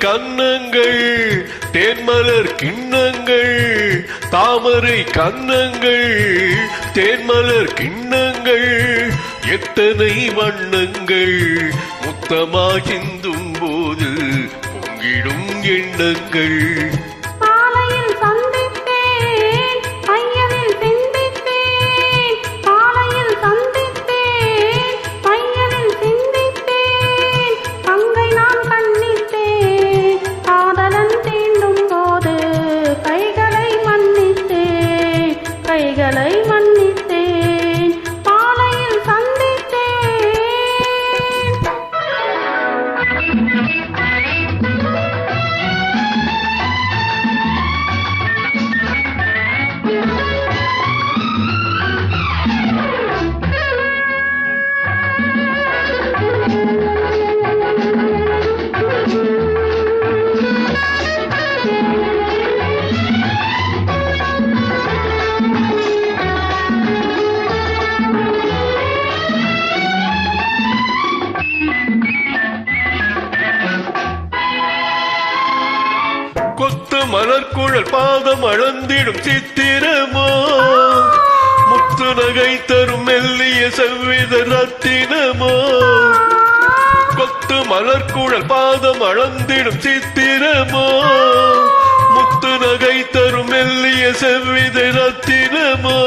கன்னங்கள் தேன்மலர் கிண்ணங்கள், தாமரை கன்னங்கள் தேன்மலர் கிண்ணங்கள், எத்தனை வண்ணங்கள் முத்தமாக சிந்தும் போது பொங்கிடும் எண்ணங்கள். கொத்து மலர்குழல் பாதம் அளந்திடும் சித்திரமோ, முத்து நகை தரும் மெல்லிய செவ்வித ரத்தினமோ. கொத்து மலர்குழல் பாதம் அளந்திடும் சித்திரமோ, முத்து நகை தரும் மெல்லிய செவ்வித ரத்தினமோ.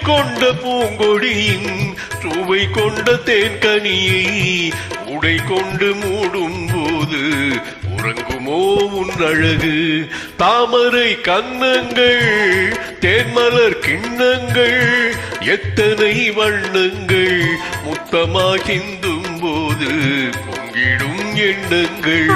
கொண்ட பூங்கொடியின் சுவை கொண்ட தேன்கனியை உடை கொண்டு மூடும் போது உறங்குமோ உன் அழகு. தாமரை கன்னங்கள் தேன்மலர் கிண்ணங்கள், எத்தனை வண்ணங்கள் முத்தமாக சிந்தும் போது பொங்கிடும் எண்ணங்கள்.